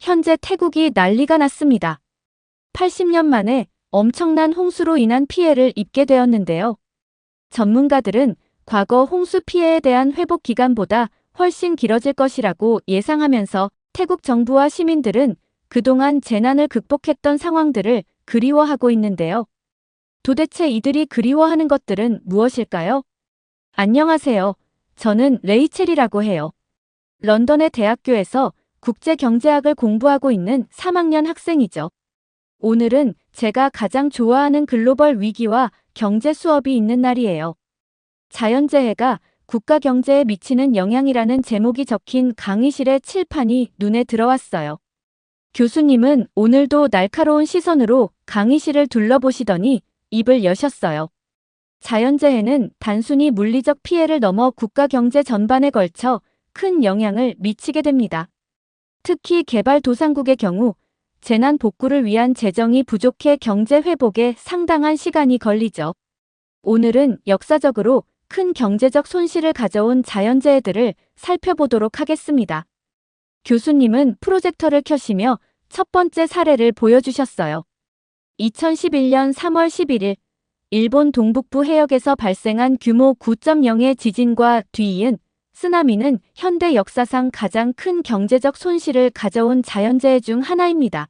현재 태국이 난리가 났습니다. 80년 만에 엄청난 홍수로 인한 피해를 입게 되었는데요. 전문가들은 과거 홍수 피해에 대한 회복 기간보다 훨씬 길어질 것이라고 예상하면서 태국 정부와 시민들은 그동안 재난을 극복했던 상황들을 그리워하고 있는데요. 도대체 이들이 그리워하는 것들은 무엇일까요? 안녕하세요. 저는 레이첼이라고 해요. 런던의 대학교에서 국제경제학을 공부하고 있는 3학년 학생이죠. 오늘은 제가 가장 좋아하는 글로벌 위기와 경제 수업이 있는 날이에요. 자연재해가 국가 경제에 미치는 영향이라는 제목이 적힌 강의실의 칠판이 눈에 들어왔어요. 교수님은 오늘도 날카로운 시선으로 강의실을 둘러보시더니 입을 여셨어요. 자연재해는 단순히 물리적 피해를 넘어 국가 경제 전반에 걸쳐 큰 영향을 미치게 됩니다. 특히 개발도상국의 경우 재난 복구를 위한 재정이 부족해 경제 회복에 상당한 시간이 걸리죠. 오늘은 역사적으로 큰 경제적 손실을 가져온 자연재해들을 살펴보도록 하겠습니다. 교수님은 프로젝터를 켜시며 첫 번째 사례를 보여주셨어요. 2011년 3월 11일 일본 동북부 해역에서 발생한 규모 9.0의 지진과 뒤이은 쓰나미는 현대 역사상 가장 큰 경제적 손실을 가져온 자연재해 중 하나입니다.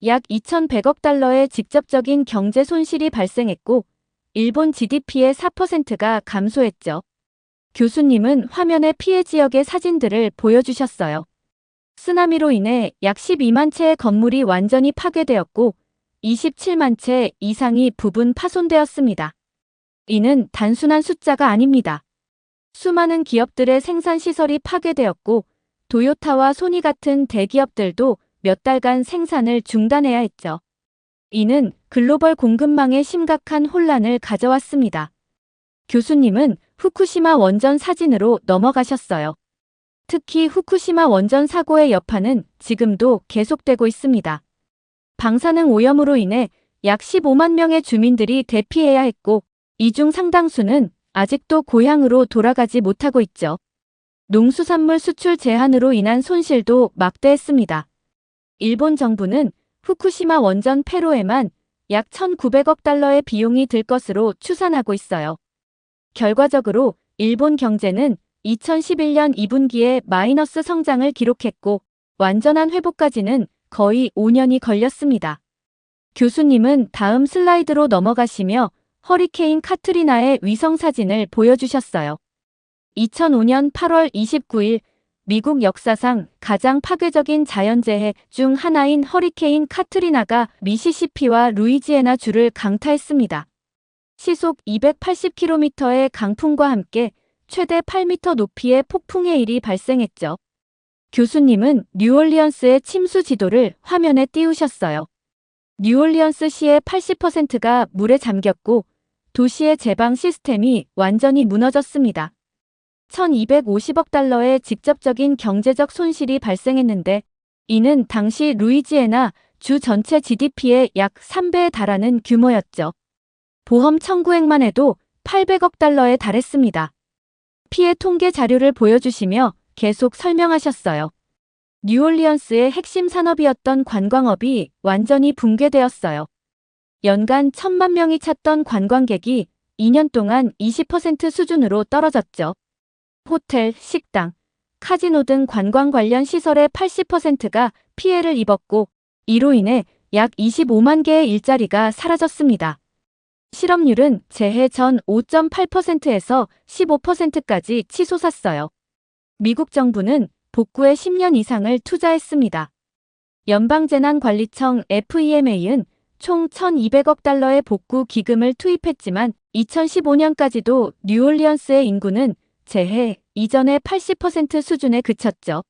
약 2,100억 달러의 직접적인 경제 손실이 발생했고 일본 GDP의 4%가 감소했죠. 교수님은 화면의 피해 지역의 사진들을 보여주셨어요. 쓰나미로 인해 약 12만 채의 건물이 완전히 파괴되었고 27만 채 이상이 부분 파손되었습니다. 이는 단순한 숫자가 아닙니다. 수많은 기업들의 생산시설이 파괴되었고 도요타와 소니 같은 대기업들도 몇 달간 생산을 중단해야 했죠. 이는 글로벌 공급망에 심각한 혼란을 가져왔습니다. 교수님은 후쿠시마 원전 사진으로 넘어가셨어요. 특히 후쿠시마 원전 사고의 여파는 지금도 계속되고 있습니다. 방사능 오염으로 인해 약 15만 명의 주민들이 대피해야 했고 이 중 상당수는 아직도 고향으로 돌아가지 못하고 있죠. 농수산물 수출 제한으로 인한 손실도 막대했습니다. 일본 정부는 후쿠시마 원전 폐로에만 약 1,900억 달러의 비용이 들 것으로 추산하고 있어요. 결과적으로 일본 경제는 2011년 2분기에 마이너스 성장을 기록했고 완전한 회복까지는 거의 5년이 걸렸습니다. 교수님은 다음 슬라이드로 넘어가시며 허리케인 카트리나의 위성사진을 보여주셨어요. 2005년 8월 29일 미국 역사상 가장 파괴적인 자연재해 중 하나인 허리케인 카트리나가 미시시피와 루이지애나 주를 강타했습니다. 시속 280km의 강풍과 함께 최대 8m 높이의 폭풍해일이 발생했죠. 교수님은 뉴올리언스의 침수 지도를 화면에 띄우셨어요. 뉴올리언스시의 80%가 물에 잠겼고 도시의 제방 시스템이 완전히 무너졌습니다. 1,250억 달러의 직접적인 경제적 손실이 발생했는데 이는 당시 루이지애나 주 전체 GDP의 약 3배에 달하는 규모였죠. 보험 청구액만 해도 800억 달러에 달했습니다. 피해 통계 자료를 보여주시며 계속 설명하셨어요. 뉴올리언스의 핵심 산업이었던 관광업이 완전히 붕괴되었어요. 연간 1,000만 명이 찾던 관광객이 2년 동안 20% 수준으로 떨어졌죠. 호텔, 식당, 카지노 등 관광 관련 시설의 80%가 피해를 입었고 이로 인해 약 25만 개의 일자리가 사라졌습니다. 실업률은 재해 전 5.8%에서 15%까지 치솟았어요. 미국 정부는 복구에 10년 이상을 투자했습니다. 연방재난관리청 FEMA는 총 1,200억 달러의 복구 기금을 투입했지만 2015년까지도 뉴올리언스의 인구는 재해 이전의 80% 수준에 그쳤죠.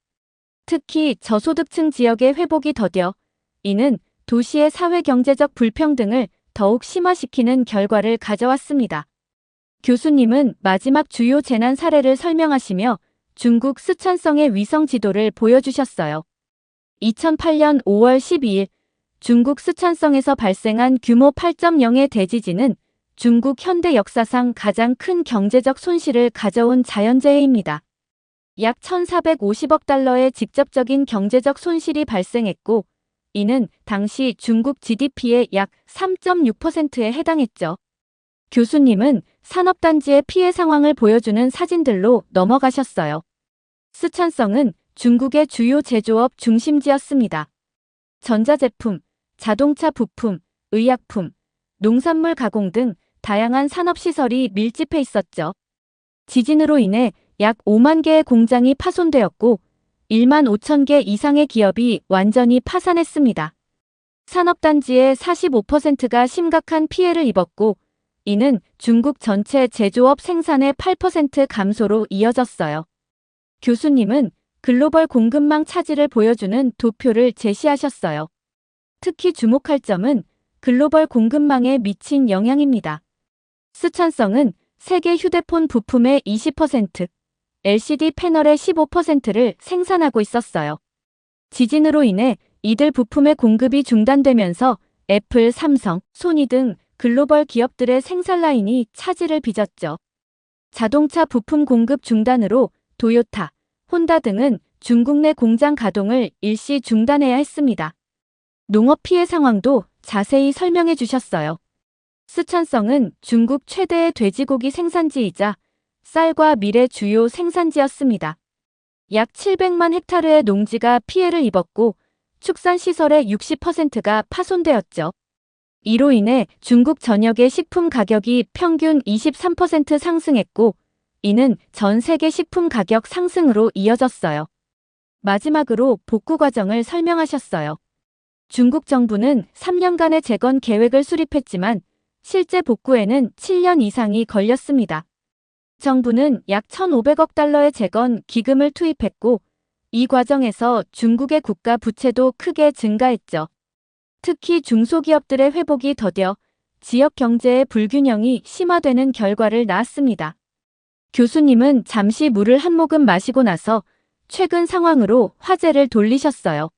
특히 저소득층 지역의 회복이 더뎌 이는 도시의 사회경제적 불평등을 더욱 심화시키는 결과를 가져왔습니다. 교수님은 마지막 주요 재난 사례를 설명하시며 중국 쓰촨성의 위성 지도를 보여주셨어요. 2008년 5월 12일 중국 쓰촨성에서 발생한 규모 8.0의 대지진은 중국 현대 역사상 가장 큰 경제적 손실을 가져온 자연재해입니다. 약 1,450억 달러의 직접적인 경제적 손실이 발생했고, 이는 당시 중국 GDP의 약 3.6%에 해당했죠. 교수님은 산업단지의 피해 상황을 보여주는 사진들로 넘어가셨어요. 쓰촨성은 중국의 주요 제조업 중심지였습니다. 전자제품, 자동차 부품, 의약품, 농산물 가공 등 다양한 산업시설이 밀집해 있었죠. 지진으로 인해 약 5만 개의 공장이 파손되었고 1만 5천 개 이상의 기업이 완전히 파산했습니다. 산업단지의 45%가 심각한 피해를 입었고 이는 중국 전체 제조업 생산의 8% 감소로 이어졌어요. 교수님은 글로벌 공급망 차질을 보여주는 도표를 제시하셨어요. 특히 주목할 점은 글로벌 공급망에 미친 영향입니다. 쓰촨성은 세계 휴대폰 부품의 20%, LCD 패널의 15%를 생산하고 있었어요. 지진으로 인해 이들 부품의 공급이 중단되면서 애플, 삼성, 소니 등 글로벌 기업들의 생산 라인이 차질을 빚었죠. 자동차 부품 공급 중단으로 도요타, 혼다 등은 중국 내 공장 가동을 일시 중단해야 했습니다. 농업 피해 상황도 자세히 설명해 주셨어요. 쓰촨성은 중국 최대의 돼지고기 생산지이자 쌀과 밀의 주요 생산지였습니다. 약 700만 헥타르의 농지가 피해를 입었고 축산시설의 60%가 파손되었죠. 이로 인해 중국 전역의 식품 가격이 평균 23% 상승했고 이는 전 세계 식품 가격 상승으로 이어졌어요. 마지막으로 복구 과정을 설명하셨어요. 중국 정부는 3년간의 재건 계획을 수립했지만 실제 복구에는 7년 이상이 걸렸습니다. 정부는 약 1,500억 달러의 재건 기금을 투입했고 이 과정에서 중국의 국가 부채도 크게 증가했죠. 특히 중소기업들의 회복이 더뎌 지역 경제의 불균형이 심화되는 결과를 낳았습니다. 교수님은 잠시 물을 한 모금 마시고 나서 최근 상황으로 화제를 돌리셨어요.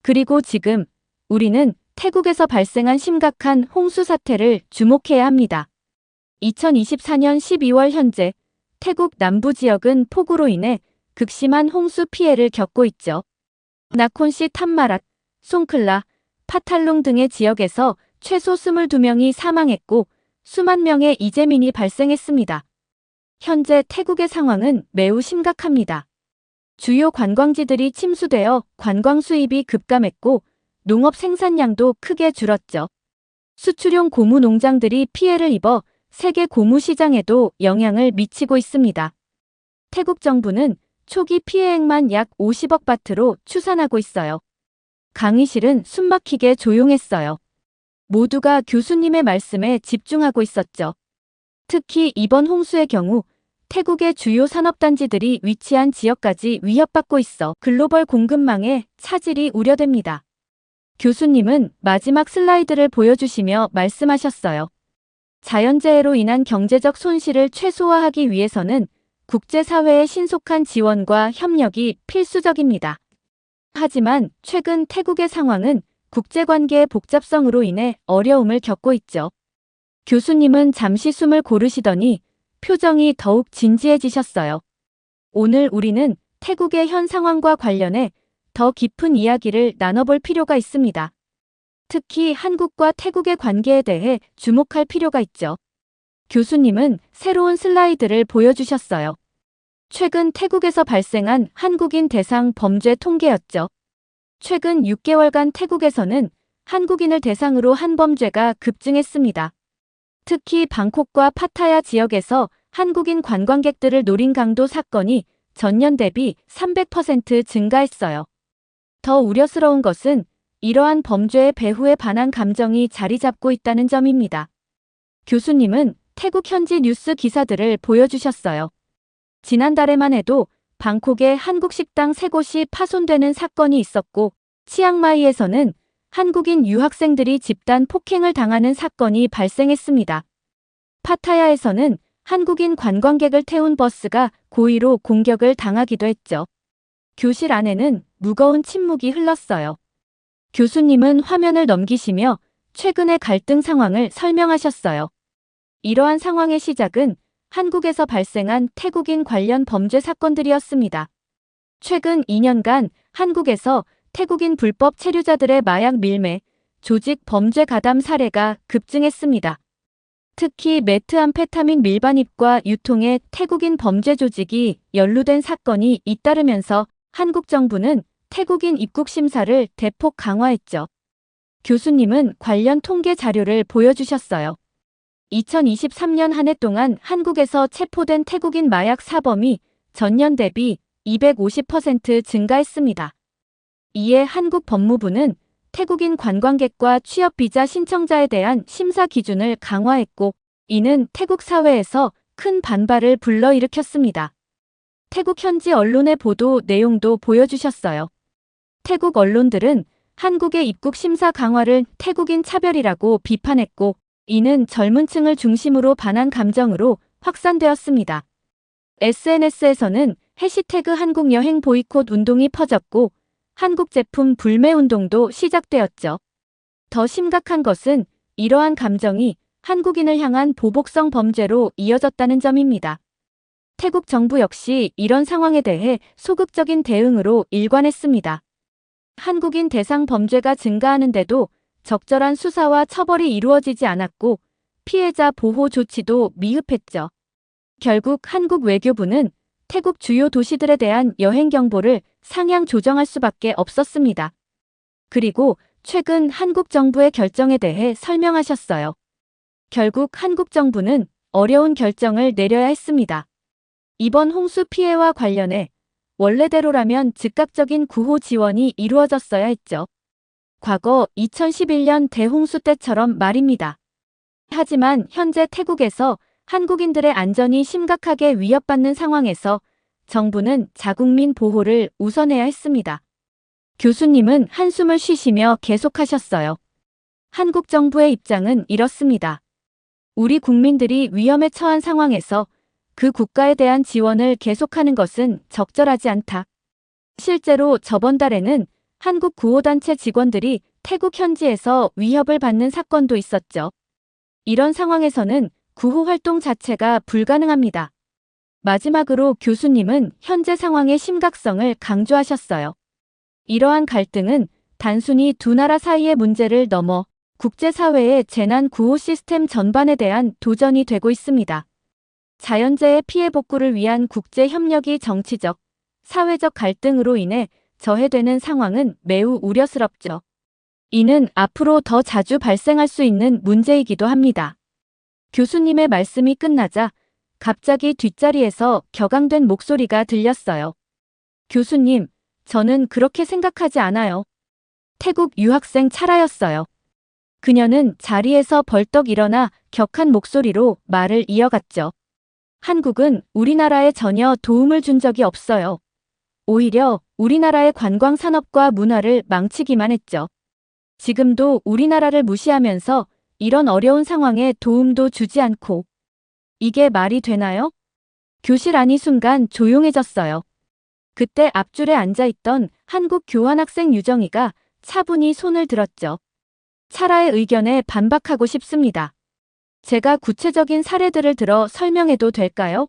그리고 지금 우리는 태국에서 발생한 심각한 홍수 사태를 주목해야 합니다. 2024년 12월 현재 태국 남부 지역은 폭우로 인해 극심한 홍수 피해를 겪고 있죠. 나콘시 탐마랏, 송클라, 파탈룽 등의 지역에서 최소 22명이 사망했고 수만 명의 이재민이 발생했습니다. 현재 태국의 상황은 매우 심각합니다. 주요 관광지들이 침수되어 관광 수입이 급감했고 농업 생산량도 크게 줄었죠. 수출용 고무 농장들이 피해를 입어 세계 고무 시장에도 영향을 미치고 있습니다. 태국 정부는 초기 피해액만 약 50억 바트로 추산하고 있어요. 강의실은 숨막히게 조용했어요. 모두가 교수님의 말씀에 집중하고 있었죠. 특히 이번 홍수의 경우 태국의 주요 산업단지들이 위치한 지역까지 위협받고 있어 글로벌 공급망에 차질이 우려됩니다. 교수님은 마지막 슬라이드를 보여주시며 말씀하셨어요. 자연재해로 인한 경제적 손실을 최소화하기 위해서는 국제사회의 신속한 지원과 협력이 필수적입니다. 하지만 최근 태국의 상황은 국제관계의 복잡성으로 인해 어려움을 겪고 있죠. 교수님은 잠시 숨을 고르시더니 표정이 더욱 진지해지셨어요. 오늘 우리는 태국의 현 상황과 관련해 더 깊은 이야기를 나눠볼 필요가 있습니다. 특히 한국과 태국의 관계에 대해 주목할 필요가 있죠. 교수님은 새로운 슬라이드를 보여주셨어요. 최근 태국에서 발생한 한국인 대상 범죄 통계였죠. 최근 6개월간 태국에서는 한국인을 대상으로 한 범죄가 급증했습니다. 특히 방콕과 파타야 지역에서 한국인 관광객들을 노린 강도 사건이 전년 대비 300% 증가했어요. 더 우려스러운 것은 이러한 범죄의 배후에 반한 감정이 자리 잡고 있다는 점입니다. 교수님은 태국 현지 뉴스 기사들을 보여주셨어요. 지난달에만 해도 방콕의 한국 식당 3곳이 파손되는 사건이 있었고 치앙마이에서는 한국인 유학생들이 집단 폭행을 당하는 사건이 발생했습니다. 파타야에서는 한국인 관광객을 태운 버스가 고의로 공격을 당하기도 했죠. 교실 안에는 무거운 침묵이 흘렀어요. 교수님은 화면을 넘기시며 최근의 갈등 상황을 설명하셨어요. 이러한 상황의 시작은 한국에서 발생한 태국인 관련 범죄 사건들이었습니다. 최근 2년간 한국에서 태국인 불법 체류자들의 마약 밀매, 조직 범죄 가담 사례가 급증했습니다. 특히 메트암페타민 밀반입과 유통에 태국인 범죄 조직이 연루된 사건이 잇따르면서 한국 정부는 태국인 입국 심사를 대폭 강화했죠. 교수님은 관련 통계 자료를 보여주셨어요. 2023년 한 해 동안 한국에서 체포된 태국인 마약 사범이 전년 대비 250% 증가했습니다. 이에 한국 법무부는 태국인 관광객과 취업비자 신청자에 대한 심사 기준을 강화했고, 이는 태국 사회에서 큰 반발을 불러일으켰습니다. 태국 현지 언론의 보도 내용도 보여주셨어요. 태국 언론들은 한국의 입국 심사 강화를 태국인 차별이라고 비판했고, 이는 젊은 층을 중심으로 반한 감정으로 확산되었습니다. SNS에서는 해시태그 한국 여행 보이콧 운동이 퍼졌고, 한국 제품 불매 운동도 시작되었죠. 더 심각한 것은 이러한 감정이 한국인을 향한 보복성 범죄로 이어졌다는 점입니다. 태국 정부 역시 이런 상황에 대해 소극적인 대응으로 일관했습니다. 한국인 대상 범죄가 증가하는데도 적절한 수사와 처벌이 이루어지지 않았고, 피해자 보호 조치도 미흡했죠. 결국 한국 외교부는 태국 주요 도시들에 대한 여행 경보를 상향 조정할 수밖에 없었습니다. 그리고 최근 한국 정부의 결정에 대해 설명하셨어요. 결국 한국 정부는 어려운 결정을 내려야 했습니다. 이번 홍수 피해와 관련해 원래대로라면 즉각적인 구호 지원이 이루어졌어야 했죠. 과거 2011년 대홍수 때처럼 말입니다. 하지만 현재 태국에서 한국인들의 안전이 심각하게 위협받는 상황에서 정부는 자국민 보호를 우선해야 했습니다. 교수님은 한숨을 쉬시며 계속하셨어요. 한국 정부의 입장은 이렇습니다. 우리 국민들이 위험에 처한 상황에서 그 국가에 대한 지원을 계속하는 것은 적절하지 않다. 실제로 저번 달에는 한국 구호단체 직원들이 태국 현지에서 위협을 받는 사건도 있었죠. 이런 상황에서는 구호 활동 자체가 불가능합니다. 마지막으로 교수님은 현재 상황의 심각성을 강조하셨어요. 이러한 갈등은 단순히 두 나라 사이의 문제를 넘어 국제사회의 재난 구호 시스템 전반에 대한 도전이 되고 있습니다. 자연재해 피해 복구를 위한 국제 협력이 정치적, 사회적 갈등으로 인해 저해되는 상황은 매우 우려스럽죠. 이는 앞으로 더 자주 발생할 수 있는 문제이기도 합니다. 교수님의 말씀이 끝나자 갑자기 뒷자리에서 격앙된 목소리가 들렸어요. 교수님, 저는 그렇게 생각하지 않아요. 태국 유학생 차라였어요. 그녀는 자리에서 벌떡 일어나 격한 목소리로 말을 이어갔죠. 한국은 우리나라에 전혀 도움을 준 적이 없어요. 오히려 우리나라의 관광 산업과 문화를 망치기만 했죠. 지금도 우리나라를 무시하면서 이런 어려운 상황에 도움도 주지 않고. 이게 말이 되나요? 교실 안이 순간 조용해졌어요. 그때 앞줄에 앉아있던 한국 교환학생 유정이가 차분히 손을 들었죠. 차라의 의견에 반박하고 싶습니다. 제가 구체적인 사례들을 들어 설명해도 될까요?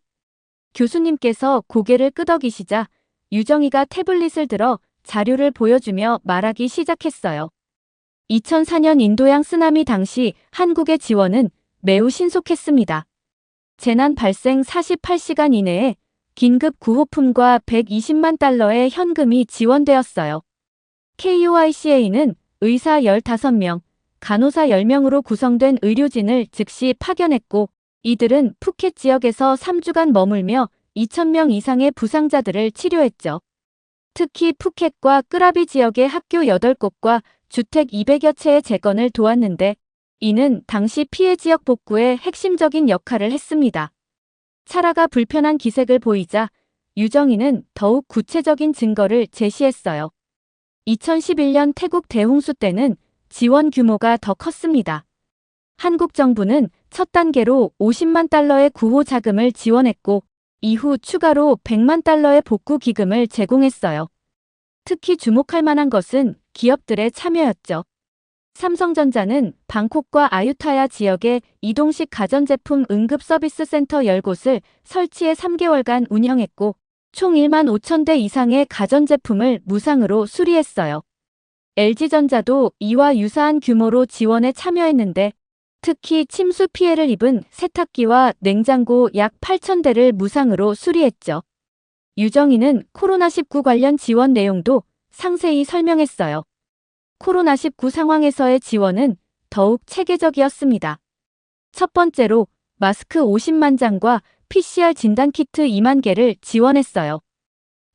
교수님께서 고개를 끄덕이시자 유정이가 태블릿을 들어 자료를 보여주며 말하기 시작했어요. 2004년 인도양 쓰나미 당시 한국의 지원은 매우 신속했습니다. 재난 발생 48시간 이내에 긴급 구호품과 120만 달러의 현금이 지원되었어요. KOICA는 의사 15명, 간호사 10명으로 구성된 의료진을 즉시 파견했고, 이들은 푸켓 지역에서 3주간 머물며 2,000명 이상의 부상자들을 치료했죠. 특히 푸켓과 끄라비 지역의 학교 8곳과 주택 200여 채의 재건을 도왔는데, 이는 당시 피해 지역 복구에 핵심적인 역할을 했습니다. 차라가 불편한 기색을 보이자 유정이는 더욱 구체적인 증거를 제시했어요. 2011년 태국 대홍수 때는 지원 규모가 더 컸습니다. 한국 정부는 첫 단계로 50만 달러의 구호 자금을 지원했고, 이후 추가로 100만 달러의 복구 기금을 제공했어요. 특히 주목할 만한 것은 기업들의 참여였죠. 삼성전자는 방콕과 아유타야 지역에 이동식 가전제품 응급 서비스 센터 10곳을 설치해 3개월간 운영했고 총 1만 5천 대 이상의 가전제품을 무상으로 수리했어요. LG전자도 이와 유사한 규모로 지원에 참여했는데 특히 침수 피해를 입은 세탁기와 냉장고 약 8천 대를 무상으로 수리했죠. 유정희는 코로나19 관련 지원 내용도 상세히 설명했어요. 코로나19 상황에서의 지원은 더욱 체계적이었습니다. 첫 번째로 마스크 50만 장과 PCR 진단키트 2만 개를 지원했어요.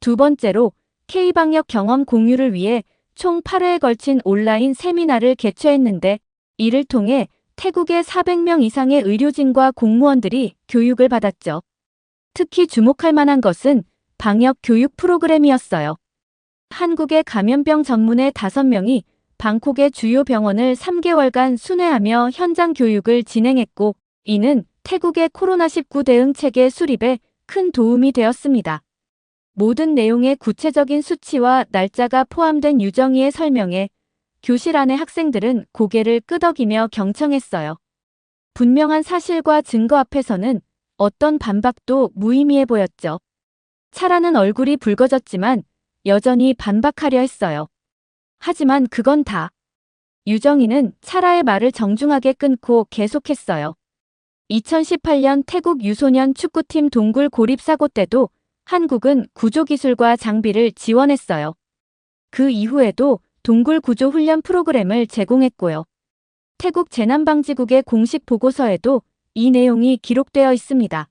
두 번째로 K방역 경험 공유를 위해 총 8회에 걸친 온라인 세미나를 개최했는데 이를 통해 태국의 400명 이상의 의료진과 공무원들이 교육을 받았죠. 특히 주목할 만한 것은 방역 교육 프로그램이었어요. 한국의 감염병 전문의 5명이 방콕의 주요 병원을 3개월간 순회하며 현장 교육을 진행했고 이는 태국의 코로나19 대응 체계 수립에 큰 도움이 되었습니다. 모든 내용의 구체적인 수치와 날짜가 포함된 유정희의 설명에 교실 안의 학생들은 고개를 끄덕이며 경청했어요. 분명한 사실과 증거 앞에서는 어떤 반박도 무의미해 보였죠. 차라는 얼굴이 붉어졌지만 여전히 반박하려 했어요. 하지만 그건 다. 유정희는 차라의 말을 정중하게 끊고 계속했어요. 2018년 태국 유소년 축구팀 동굴 고립 사고 때도 한국은 구조기술과 장비를 지원했어요. 그 이후에도 동굴 구조 훈련 프로그램을 제공했고요. 태국 재난방지국의 공식 보고서에도 이 내용이 기록되어 있습니다.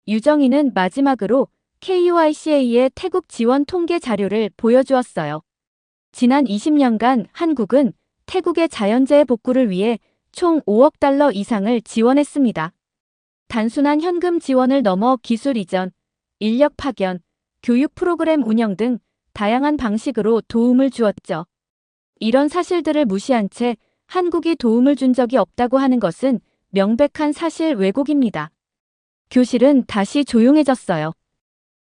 유정희는 마지막으로 KUICA의 태국 지원 통계 자료를 보여주었어요. 지난 20년간 한국은 태국의 자연재해 복구를 위해 총 5억 달러 이상을 지원했습니다. 단순한 현금 지원을 넘어 기술 이전, 인력 파견, 교육 프로그램 운영 등 다양한 방식으로 도움을 주었죠. 이런 사실들을 무시한 채 한국이 도움을 준 적이 없다고 하는 것은 명백한 사실 왜곡입니다. 교실은 다시 조용해졌어요.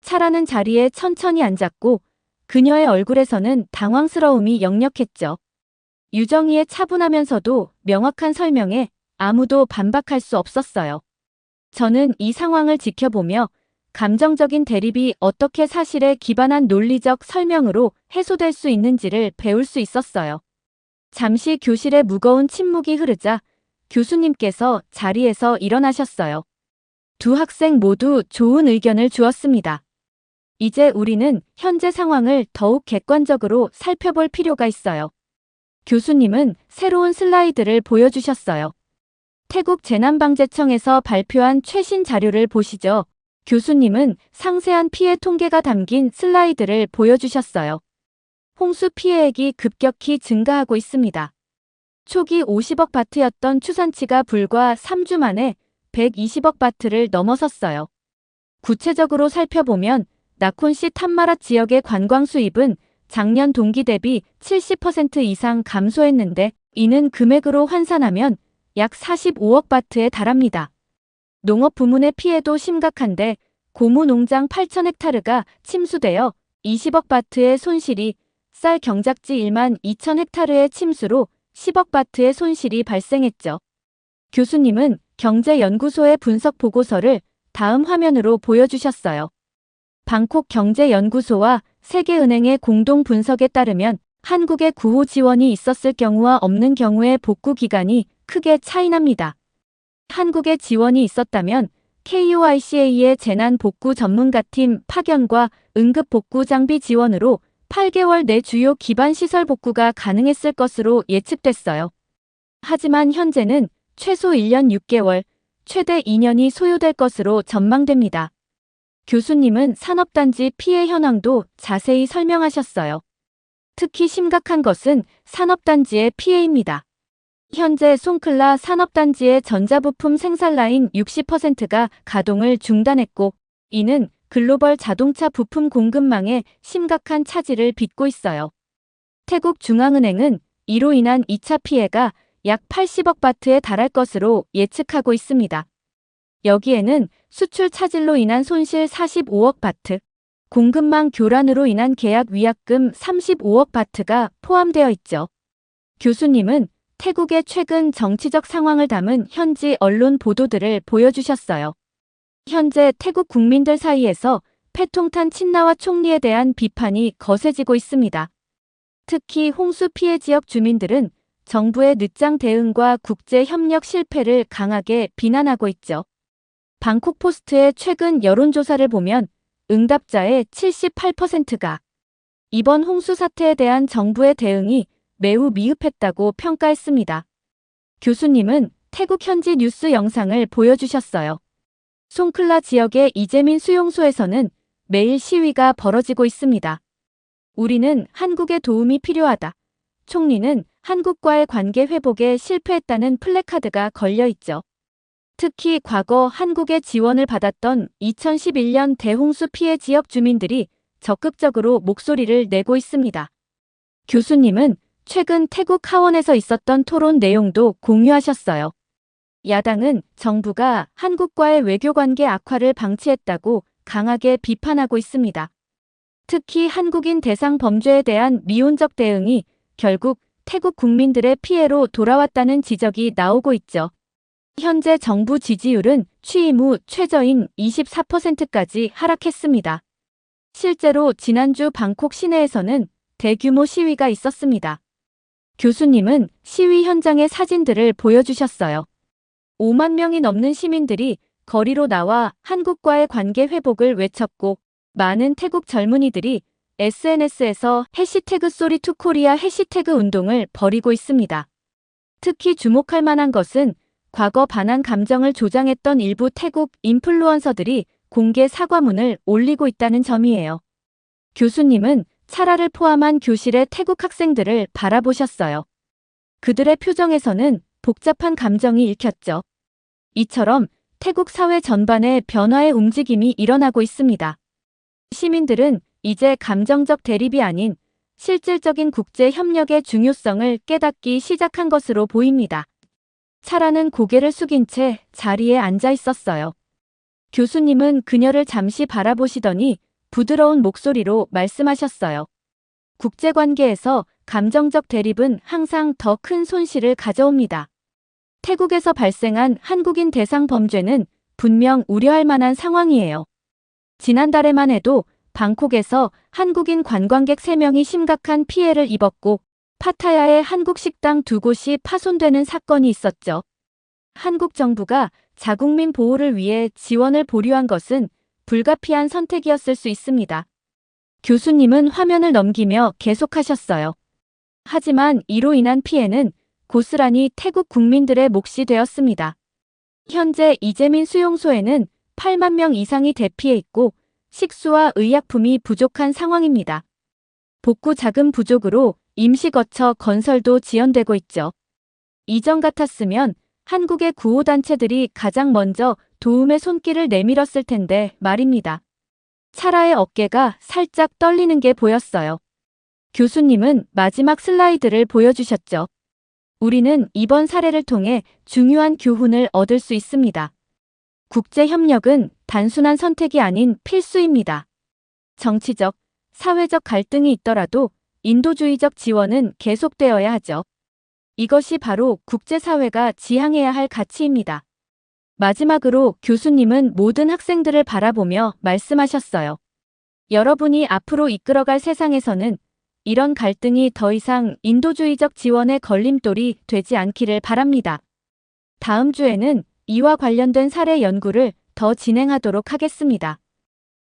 차라는 자리에 천천히 앉았고 그녀의 얼굴에서는 당황스러움이 역력했죠. 유정희의 차분하면서도 명확한 설명에 아무도 반박할 수 없었어요. 저는 이 상황을 지켜보며 감정적인 대립이 어떻게 사실에 기반한 논리적 설명으로 해소될 수 있는지를 배울 수 있었어요. 잠시 교실에 무거운 침묵이 흐르자 교수님께서 자리에서 일어나셨어요. 두 학생 모두 좋은 의견을 주었습니다. 이제 우리는 현재 상황을 더욱 객관적으로 살펴볼 필요가 있어요. 교수님은 새로운 슬라이드를 보여주셨어요. 태국 재난방재청에서 발표한 최신 자료를 보시죠. 교수님은 상세한 피해 통계가 담긴 슬라이드를 보여주셨어요. 홍수 피해액이 급격히 증가하고 있습니다. 초기 50억 바트였던 추산치가 불과 3주 만에 120억 바트를 넘어섰어요. 구체적으로 살펴보면 나콘시 탐마라 지역의 관광 수입은 작년 동기 대비 70% 이상 감소했는데 이는 금액으로 환산하면 약 45억 바트에 달합니다. 농업 부문의 피해도 심각한데 고무 농장 8,000헥타르가 침수되어 20억 바트의 손실이, 쌀 경작지 1만 2천 헥타르의 침수로 10억 바트의 손실이 발생했죠. 교수님은 경제연구소의 분석 보고서를 다음 화면으로 보여주셨어요. 방콕 경제연구소와 세계은행의 공동 분석에 따르면 한국의 구호 지원이 있었을 경우와 없는 경우의 복구 기간이 크게 차이납니다. 한국에 지원이 있었다면 KUICA의 재난복구 전문가팀 파견과 응급복구 장비 지원으로 8개월 내 주요 기반시설 복구가 가능했을 것으로 예측됐어요. 하지만 현재는 최소 1년 6개월, 최대 2년이 소요될 것으로 전망됩니다. 교수님은 산업단지 피해 현황도 자세히 설명하셨어요. 특히 심각한 것은 산업단지의 피해입니다. 현재 송클라 산업단지의 전자부품 생산라인 60%가 가동을 중단했고 이는 글로벌 자동차 부품 공급망에 심각한 차질을 빚고 있어요. 태국 중앙은행은 이로 인한 2차 피해가 약 80억 바트에 달할 것으로 예측하고 있습니다. 여기에는 수출 차질로 인한 손실 45억 바트, 공급망 교란으로 인한 계약 위약금 35억 바트가 포함되어 있죠. 교수님은 태국의 최근 정치적 상황을 담은 현지 언론 보도들을 보여주셨어요. 현재 태국 국민들 사이에서 패통탄 친나와 총리에 대한 비판이 거세지고 있습니다. 특히 홍수 피해 지역 주민들은 정부의 늦장 대응과 국제 협력 실패를 강하게 비난하고 있죠. 방콕 포스트의 최근 여론조사를 보면 응답자의 78%가 이번 홍수 사태에 대한 정부의 대응이 매우 미흡했다고 평가했습니다. 교수님은 태국 현지 뉴스 영상을 보여주셨어요. 송클라 지역의 이재민 수용소에서는 매일 시위가 벌어지고 있습니다. 우리는 한국의 도움이 필요하다. 총리는 한국과의 관계 회복에 실패했다는 플래카드가 걸려 있죠. 특히 과거 한국의 지원을 받았던 2011년 대홍수 피해 지역 주민들이 적극적으로 목소리를 내고 있습니다. 교수님은 최근 태국 하원에서 있었던 토론 내용도 공유하셨어요. 야당은 정부가 한국과의 외교관계 악화를 방치했다고 강하게 비판하고 있습니다. 특히 한국인 대상 범죄에 대한 미온적 대응이 결국 태국 국민들의 피해로 돌아왔다는 지적이 나오고 있죠. 현재 정부 지지율은 취임 후 최저인 24%까지 하락했습니다. 실제로 지난주 방콕 시내에서는 대규모 시위가 있었습니다. 교수님은 시위 현장의 사진들을 보여주셨어요. 5만 명이 넘는 시민들이 거리로 나와 한국과의 관계 회복을 외쳤고 많은 태국 젊은이들이 SNS에서 해시태그 쏘리투코리아 해시태그 운동을 벌이고 있습니다. 특히 주목할 만한 것은 과거 반한 감정을 조장했던 일부 태국 인플루언서들이 공개 사과문을 올리고 있다는 점이에요. 교수님은 차라를 포함한 교실의 태국 학생들을 바라보셨어요. 그들의 표정에서는 복잡한 감정이 읽혔죠. 이처럼 태국 사회 전반에 변화의 움직임이 일어나고 있습니다. 시민들은 이제 감정적 대립이 아닌 실질적인 국제 협력의 중요성을 깨닫기 시작한 것으로 보입니다. 차라는 고개를 숙인 채 자리에 앉아 있었어요. 교수님은 그녀를 잠시 바라보시더니 부드러운 목소리로 말씀하셨어요. 국제관계에서 감정적 대립은 항상 더 큰 손실을 가져옵니다. 태국에서 발생한 한국인 대상 범죄는 분명 우려할 만한 상황이에요. 지난달에만 해도 방콕에서 한국인 관광객 3명이 심각한 피해를 입었고 파타야의 한국 식당 2곳이 파손되는 사건이 있었죠. 한국 정부가 자국민 보호를 위해 지원을 보류한 것은 불가피한 선택이었을 수 있습니다. 교수님은 화면을 넘기며 계속하셨어요. 하지만 이로 인한 피해는 고스란히 태국 국민들의 몫이 되었습니다. 현재 이재민 수용소에는 8만 명 이상이 대피해 있고 식수와 의약품이 부족한 상황입니다. 복구 자금 부족으로 임시거처 건설도 지연되고 있죠. 이전 같았으면 한국의 구호단체들이 가장 먼저 도움의 손길을 내밀었을 텐데 말입니다. 차라의 어깨가 살짝 떨리는 게 보였어요. 교수님은 마지막 슬라이드를 보여주셨죠. 우리는 이번 사례를 통해 중요한 교훈을 얻을 수 있습니다. 국제협력은 단순한 선택이 아닌 필수입니다. 정치적, 사회적 갈등이 있더라도 인도주의적 지원은 계속되어야 하죠. 이것이 바로 국제사회가 지향해야 할 가치입니다. 마지막으로 교수님은 모든 학생들을 바라보며 말씀하셨어요. 여러분이 앞으로 이끌어갈 세상에서는 이런 갈등이 더 이상 인도주의적 지원의 걸림돌이 되지 않기를 바랍니다. 다음 주에는 이와 관련된 사례 연구를 더 진행하도록 하겠습니다.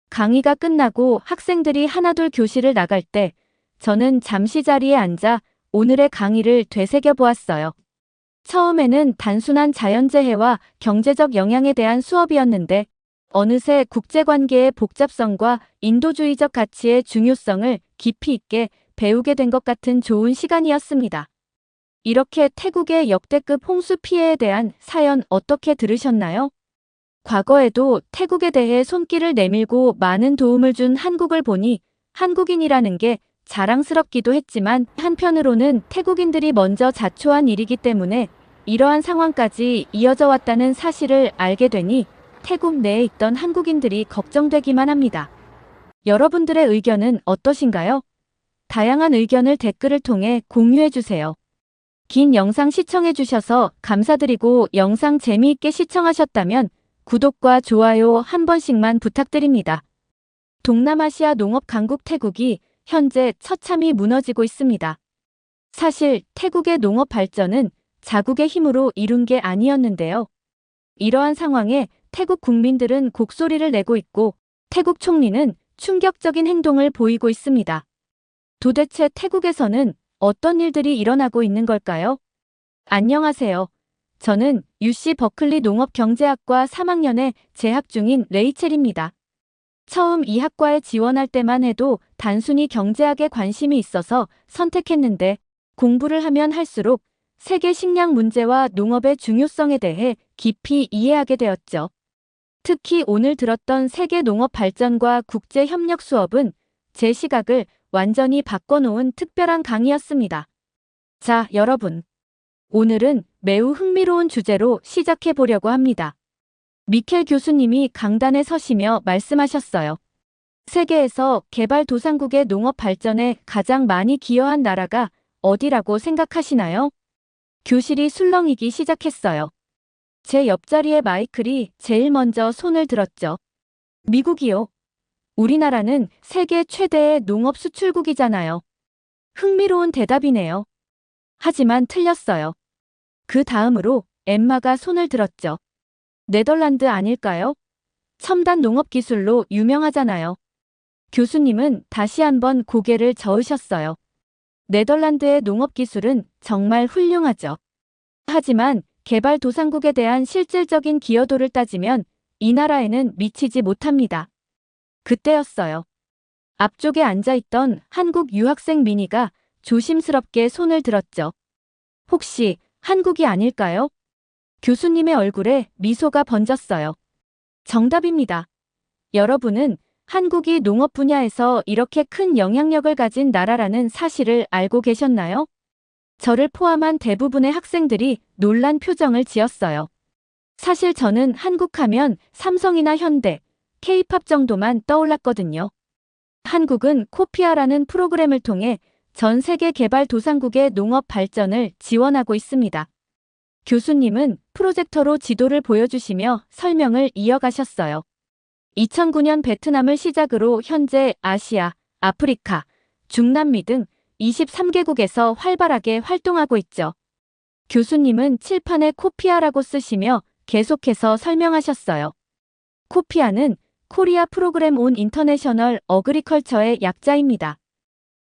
강의가 끝나고 학생들이 하나둘 교실을 나갈 때 저는 잠시 자리에 앉아 오늘의 강의를 되새겨 보았어요. 처음에는 단순한 자연재해와 경제적 영향에 대한 수업이었는데 어느새 국제관계의 복잡성과 인도주의적 가치의 중요성을 깊이 있게 배우게 된 것 같은 좋은 시간이었습니다. 이렇게 태국의 역대급 홍수 피해에 대한 사연 어떻게 들으셨나요? 과거에도 태국에 대해 손길을 내밀고 많은 도움을 준 한국을 보니 한국인이라는 게 자랑스럽기도 했지만 한편으로는 태국인들이 먼저 자초한 일이기 때문에 이러한 상황까지 이어져 왔다는 사실을 알게 되니 태국 내에 있던 한국인들이 걱정되기만 합니다. 여러분들의 의견은 어떠신가요? 다양한 의견을 댓글을 통해 공유해 주세요. 긴 영상 시청해주셔서 감사드리고 영상 재미있게 시청하셨다면 구독과 좋아요 한 번씩만 부탁드립니다. 동남아시아 농업 강국 태국이 현재 처참히 무너지고 있습니다. 사실 태국의 농업 발전은 자국의 힘으로 이룬 게 아니었는데요. 이러한 상황에 태국 국민들은 곡소리를 내고 있고 태국 총리는 충격적인 행동을 보이고 있습니다. 도대체 태국에서는 어떤 일들이 일어나고 있는 걸까요? 안녕하세요. 저는 UC 버클리 농업경제학과 3학년에 재학 중인 레이첼입니다. 처음 이 학과에 지원할 때만 해도 단순히 경제학에 관심이 있어서 선택했는데 공부를 하면 할수록 세계 식량 문제와 농업의 중요성에 대해 깊이 이해하게 되었죠. 특히 오늘 들었던 세계 농업 발전과 국제 협력 수업은 제 시각을 완전히 바꿔놓은 특별한 강의였습니다. 자, 여러분. 오늘은 매우 흥미로운 주제로 시작해 보려고 합니다. 미켈 교수님이 강단에 서시며 말씀하셨어요. 세계에서 개발도상국의 농업 발전에 가장 많이 기여한 나라가 어디라고 생각하시나요? 교실이 술렁이기 시작했어요. 제 옆자리의 마이클이 제일 먼저 손을 들었죠. 미국이요. 우리나라는 세계 최대의 농업 수출국이잖아요. 흥미로운 대답이네요. 하지만 틀렸어요. 그 다음으로 엠마가 손을 들었죠. 네덜란드 아닐까요? 첨단 농업 기술로 유명하잖아요. 교수님은 다시 한번 고개를 저으셨어요. 네덜란드의 농업 기술은 정말 훌륭하죠. 하지만 개발도상국에 대한 실질적인 기여도를 따지면 이 나라에는 미치지 못합니다. 그때였어요. 앞쪽에 앉아있던 한국 유학생 미니가 조심스럽게 손을 들었죠. 혹시 한국이 아닐까요? 교수님의 얼굴에 미소가 번졌어요. 정답입니다. 여러분은 한국이 농업 분야에서 이렇게 큰 영향력을 가진 나라라는 사실을 알고 계셨나요? 저를 포함한 대부분의 학생들이 놀란 표정을 지었어요. 사실 저는 한국 하면 삼성이나 현대, K-팝 정도만 떠올랐거든요. 한국은 코피아라는 프로그램을 통해 전 세계 개발도상국의 농업 발전을 지원하고 있습니다. 교수님은 프로젝터로 지도를 보여주시며 설명을 이어가셨어요. 2009년 베트남을 시작으로 현재 아시아, 아프리카, 중남미 등 23개국에서 활발하게 활동하고 있죠. 교수님은 칠판에 코피아라고 쓰시며 계속해서 설명하셨어요. 코피아는 코리아 프로그램 온 인터내셔널 어그리컬처의 약자입니다.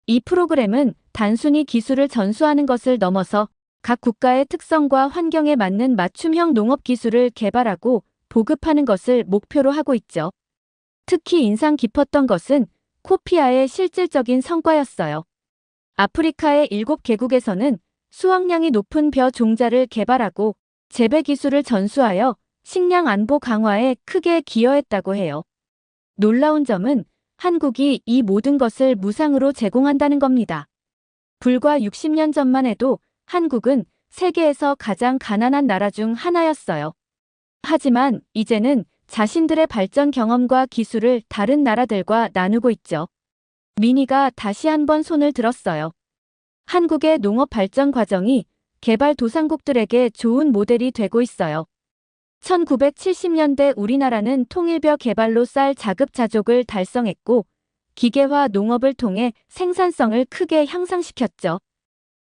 이 프로그램은 단순히 기술을 전수하는 것을 넘어서 각 국가의 특성과 환경에 맞는 맞춤형 농업 기술을 개발하고 보급하는 것을 목표로 하고 있죠. 특히 인상 깊었던 것은 코피아의 실질적인 성과였어요. 아프리카의 7개국에서는 수확량이 높은 벼 종자를 개발하고 재배 기술을 전수하여 식량 안보 강화에 크게 기여했다고 해요. 놀라운 점은 한국이 이 모든 것을 무상으로 제공한다는 겁니다. 불과 60년 전만 해도 한국은 세계에서 가장 가난한 나라 중 하나였어요. 하지만 이제는 자신들의 발전 경험과 기술을 다른 나라들과 나누고 있죠. 미니가 다시 한번 손을 들었어요. 한국의 농업 발전 과정이 개발도상국들에게 좋은 모델이 되고 있어요. 1970년대 우리나라는 통일벼 개발로 쌀 자급자족을 달성했고 기계화 농업을 통해 생산성을 크게 향상시켰죠.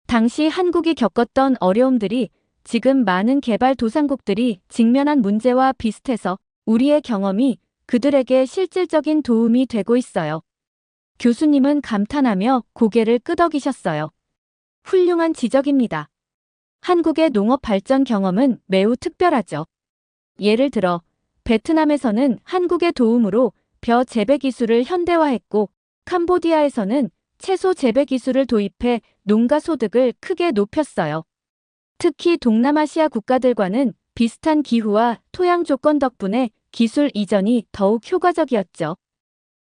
당시 한국이 겪었던 어려움들이 지금 많은 개발도상국들이 직면한 문제와 비슷해서 우리의 경험이 그들에게 실질적인 도움이 되고 있어요. 교수님은 감탄하며 고개를 끄덕이셨어요. 훌륭한 지적입니다. 한국의 농업 발전 경험은 매우 특별하죠. 예를 들어 베트남에서는 한국의 도움으로 벼 재배 기술을 현대화했고 캄보디아에서는 채소 재배 기술을 도입해 농가 소득을 크게 높였어요. 특히 동남아시아 국가들과는 비슷한 기후와 토양 조건 덕분에 기술 이전이 더욱 효과적이었죠.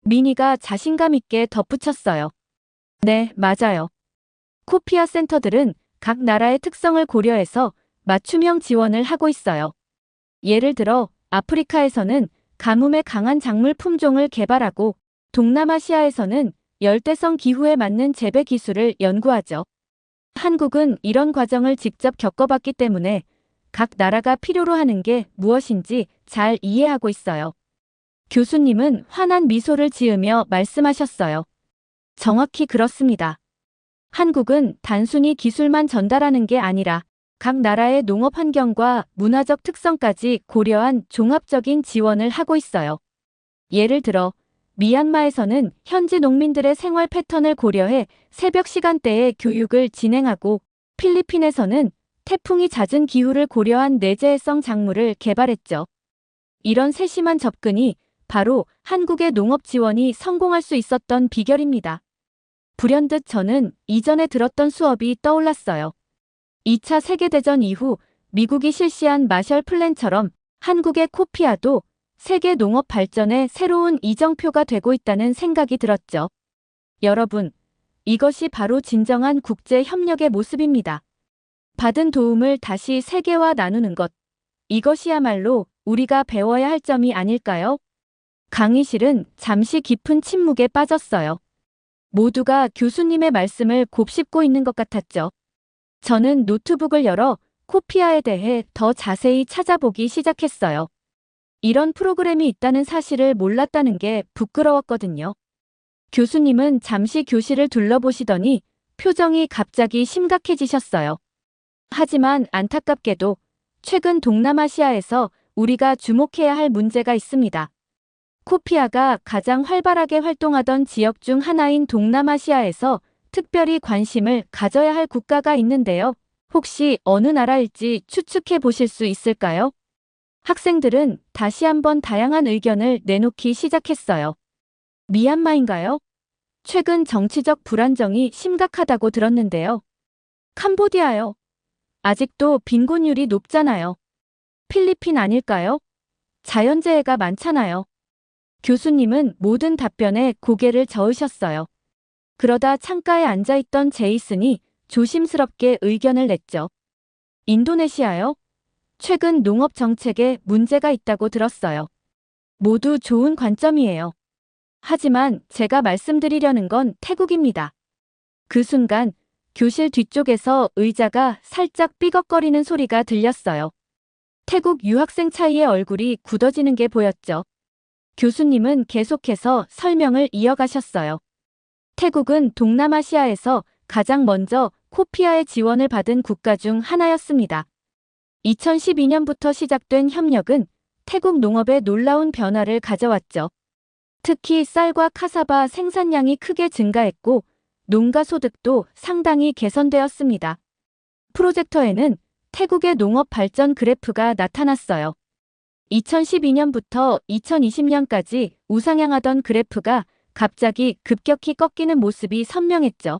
미니가 자신감 있게 덧붙였어요. 네, 맞아요. 코피아 센터들은 각 나라의 특성을 고려해서 맞춤형 지원을 하고 있어요. 예를 들어 아프리카에서는 가뭄에 강한 작물 품종을 개발하고 동남아시아에서는 열대성 기후에 맞는 재배 기술을 연구하죠. 한국은 이런 과정을 직접 겪어봤기 때문에 각 나라가 필요로 하는 게 무엇인지 잘 이해하고 있어요. 교수님은 환한 미소를 지으며 말씀하셨어요. 정확히 그렇습니다. 한국은 단순히 기술만 전달하는 게 아니라 각 나라의 농업 환경과 문화적 특성까지 고려한 종합적인 지원을 하고 있어요. 예를 들어 미얀마에서는 현지 농민들의 생활 패턴을 고려해 새벽 시간대에 교육을 진행하고 필리핀에서는 태풍이 잦은 기후를 고려한 내재해성 작물을 개발했죠. 이런 세심한 접근이 바로 한국의 농업 지원이 성공할 수 있었던 비결입니다. 불현듯 저는 이전에 들었던 수업이 떠올랐어요. 2차 세계대전 이후 미국이 실시한 마셜 플랜처럼 한국의 코피아도 세계 농업 발전의 새로운 이정표가 되고 있다는 생각이 들었죠. 여러분, 이것이 바로 진정한 국제 협력의 모습입니다. 받은 도움을 다시 세계와 나누는 것. 이것이야말로 우리가 배워야 할 점이 아닐까요? 강의실은 잠시 깊은 침묵에 빠졌어요. 모두가 교수님의 말씀을 곱씹고 있는 것 같았죠. 저는 노트북을 열어 코피아에 대해 더 자세히 찾아보기 시작했어요. 이런 프로그램이 있다는 사실을 몰랐다는 게 부끄러웠거든요. 교수님은 잠시 교실을 둘러보시더니 표정이 갑자기 심각해지셨어요. 하지만 안타깝게도 최근 동남아시아에서 우리가 주목해야 할 문제가 있습니다. 코피아가 가장 활발하게 활동하던 지역 중 하나인 동남아시아에서 특별히 관심을 가져야 할 국가가 있는데요. 혹시 어느 나라일지 추측해 보실 수 있을까요? 학생들은 다시 한번 다양한 의견을 내놓기 시작했어요. 미얀마인가요? 최근 정치적 불안정이 심각하다고 들었는데요. 캄보디아요. 아직도 빈곤율이 높잖아요. 필리핀 아닐까요? 자연재해가 많잖아요. 교수님은 모든 답변에 고개를 저으셨어요. 그러다 창가에 앉아있던 제이슨이 조심스럽게 의견을 냈죠. 인도네시아요? 최근 농업 정책에 문제가 있다고 들었어요. 모두 좋은 관점이에요. 하지만 제가 말씀드리려는 건 태국입니다. 그 순간 교실 뒤쪽에서 의자가 살짝 삐걱거리는 소리가 들렸어요. 태국 유학생 차이의 얼굴이 굳어지는 게 보였죠. 교수님은 계속해서 설명을 이어가셨어요. 태국은 동남아시아에서 가장 먼저 코피아의 지원을 받은 국가 중 하나였습니다. 2012년부터 시작된 협력은 태국 농업에 놀라운 변화를 가져왔죠. 특히 쌀과 카사바 생산량이 크게 증가했고 농가 소득도 상당히 개선되었습니다. 프로젝터에는 태국의 농업 발전 그래프가 나타났어요. 2012년부터 2020년까지 우상향하던 그래프가 갑자기 급격히 꺾이는 모습이 선명했죠.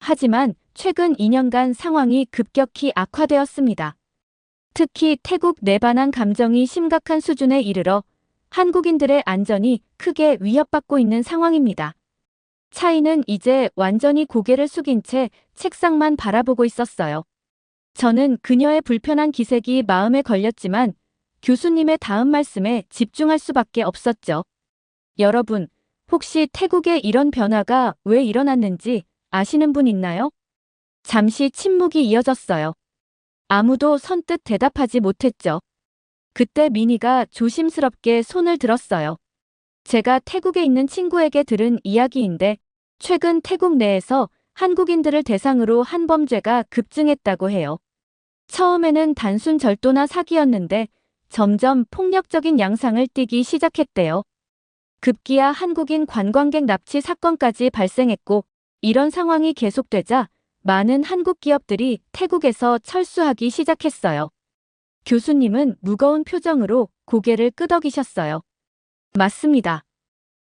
하지만 최근 2년간 상황이 급격히 악화되었습니다. 특히 태국 내 반환 감정이 심각한 수준에 이르러 한국인들의 안전이 크게 위협받고 있는 상황입니다. 차이는 이제 완전히 고개를 숙인 채 책상만 바라보고 있었어요. 저는 그녀의 불편한 기색이 마음에 걸렸지만 교수님의 다음 말씀에 집중할 수밖에 없었죠. 여러분, 혹시 태국에 이런 변화가 왜 일어났는지 아시는 분 있나요? 잠시 침묵이 이어졌어요. 아무도 선뜻 대답하지 못했죠. 그때 미니가 조심스럽게 손을 들었어요. 제가 태국에 있는 친구에게 들은 이야기인데 최근 태국 내에서 한국인들을 대상으로 한범죄가 급증했다고 해요. 처음에는 단순 절도나 사기였는데 점점 폭력적인 양상을 띠기 시작했대요. 급기야 한국인 관광객 납치 사건까지 발생했고 이런 상황이 계속되자 많은 한국 기업들이 태국에서 철수하기 시작했어요. 교수님은 무거운 표정으로 고개를 끄덕이셨어요. 맞습니다.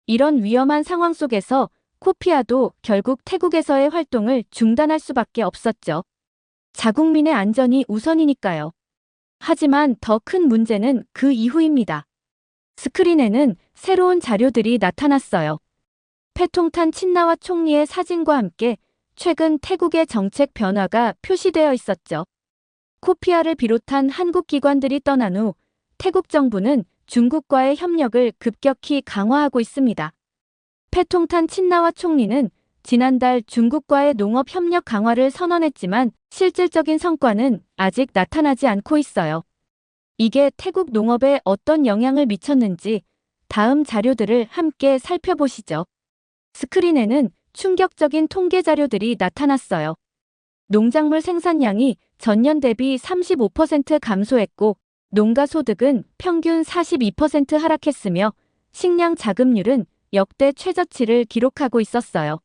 이런 위험한 상황 속에서 코피아도 결국 태국에서의 활동을 중단할 수밖에 없었죠. 자국민의 안전이 우선이니까요. 하지만 더 큰 문제는 그 이후입니다. 스크린에는 새로운 자료들이 나타났어요. 패통탄 친나와 총리의 사진과 함께 최근 태국의 정책 변화가 표시되어 있었죠. 코피아를 비롯한 한국 기관들이 떠난 후 태국 정부는 중국과의 협력을 급격히 강화하고 있습니다. 패통탄 친나와 총리는 지난달 중국과의 농업 협력 강화를 선언했지만 실질적인 성과는 아직 나타나지 않고 있어요. 이게 태국 농업에 어떤 영향을 미쳤는지 다음 자료들을 함께 살펴보시죠. 스크린에는 충격적인 통계 자료들이 나타났어요. 농작물 생산량이 전년 대비 35% 감소했고 농가 소득은 평균 42% 하락했으며 식량 자급률은 역대 최저치를 기록하고 있었어요.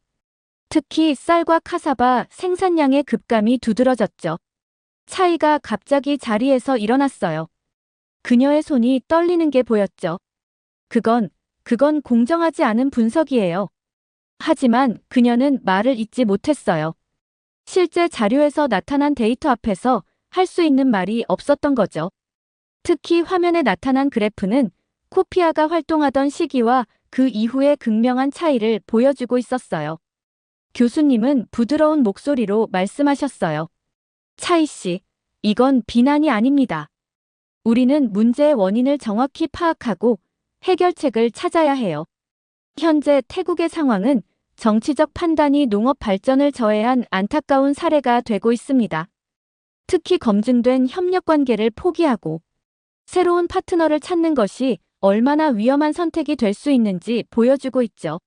특히 쌀과 카사바 생산량의 급감이 두드러졌죠. 차이가 갑자기 자리에서 일어났어요. 그녀의 손이 떨리는 게 보였죠. 그건 공정하지 않은 분석이에요. 하지만 그녀는 말을 잇지 못했어요. 실제 자료에서 나타난 데이터 앞에서 할 수 있는 말이 없었던 거죠. 특히 화면에 나타난 그래프는 코피아가 활동하던 시기와 그 이후의 극명한 차이를 보여주고 있었어요. 교수님은 부드러운 목소리로 말씀하셨어요. 차이 씨, 이건 비난이 아닙니다. 우리는 문제의 원인을 정확히 파악하고 해결책을 찾아야 해요. 현재 태국의 상황은 정치적 판단이 농업 발전을 저해한 안타까운 사례가 되고 있습니다. 특히 검증된 협력 관계를 포기하고 새로운 파트너를 찾는 것이 얼마나 위험한 선택이 될 수 있는지 보여주고 있죠.